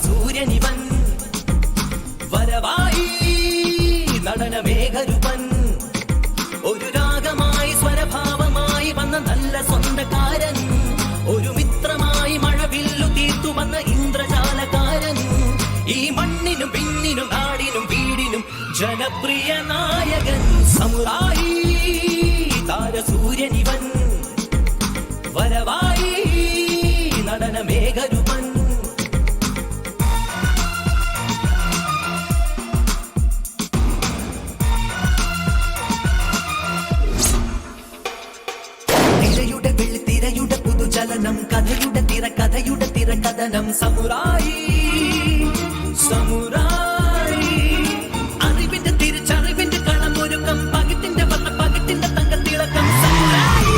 താരസൂര്യനിവൻ വരവായി നടനമേഘരുപൻ ഒരു രാഗമായി സ്വരഭാവമായി വന്ന നല്ല സ്വന്തക്കാരൻ ഒരു മിത്രമായി മഴവില്ലു തീർത്തു വന്ന ഇന്ദ്രജാലകാരൻ ഈ മണ്ണിനും പിന്നിനും നാടിനും വീടിനും ജനപ്രിയ നായകൻ സമുറായി താരസൂര്യനിവൻ വരവായി നടനമേഘരുപൻ തിരയുടെ വെള്ളിത്തിരയുടെ പുതുചലനം കഥയുടെ തിരക്കഥയുടെ തിരക്കഥനം സമുറായി സമുറായി അറിവിന്റെ തിരിച്ചറിവിന്റെ കളമൊരുക്കം പകിട്ടിന്റെ വന്ന പകിട്ടിന്റെ തങ്കത്തിളക്കം സമുറായി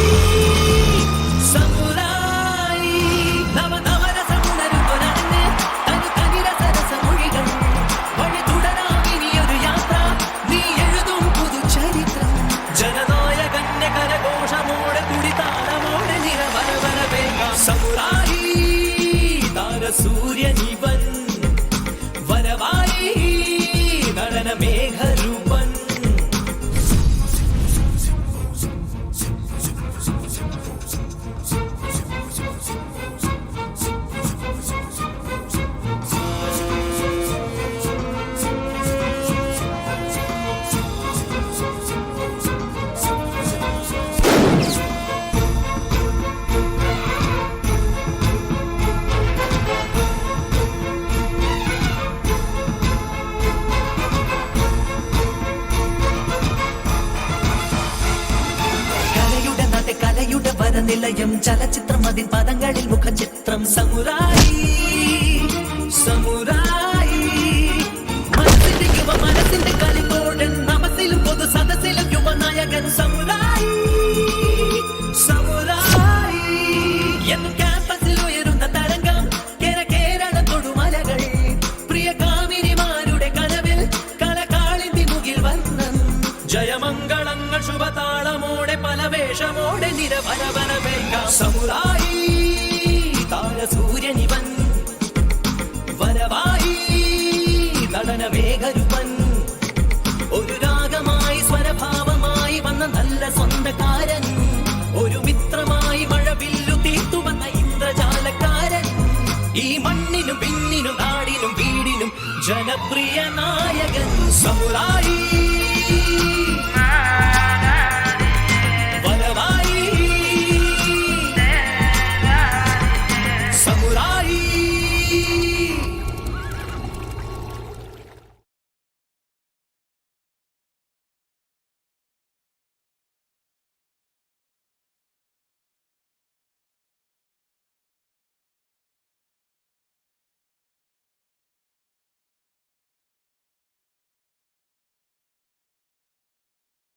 സമുറായി നവനവരസമുണരുന്നൊരടങ്ങ് തനി തനിരസരസമൊഴികൾ വഴി തുടരാമിനിയൊരു യാത്ര നീ എഴുതും പുതുചരിത്രം ജനനായകന്റെ കരഘോഷമോടെ തുടിതാളമോടെ നിരവരവരവേഗം സമുറായി താരസൂര്യനിവൻ വരവായി നടനമേഘരൂപൻ കലയുടെ വരനിലയം ചലച്ചിത്രം അതിൻ പദങ്ങളിൽ മുഖചിത്രം സമുറായി സമുറായി മനസ്സിന്റെ യുവ മനസ്സിന്റെ കളിത്തോടൻ നമസിലും പൊതു സദസ്സിലും യുവനായകൻ സമുറായി സമുറായി എന്നും ക്യാമ്പസിൽ ഉയരുന്ന തരംഗം കേരള തൊടുമലകൾ പ്രിയ കാമിനിമാരുടെ കനവിൽ കലകാളിന്തി മുകിൽ വന്നം ജയമംഗളങ്ങൾ ശുഭതാളമോടെ പല വേഷമോടെ നിരവരവരവേൽക്കാം സമുറായി താരസൂര്യനിവൻ വരവായി നടനമേഘരുപൻ ഒരു രാഗമായി സ്വരഭാവമായി വന്ന നല്ല സ്വന്തക്കാരൻ ഒരു മിത്രമായി മഴവില്ലു തീർത്തു വന്ന ഇന്ദ്രജാലക്കാരൻ ഈ മണ്ണിനും പിന്നിനും നാടിനും വീടിനും ജനപ്രിയ നായകൻ സമുറായി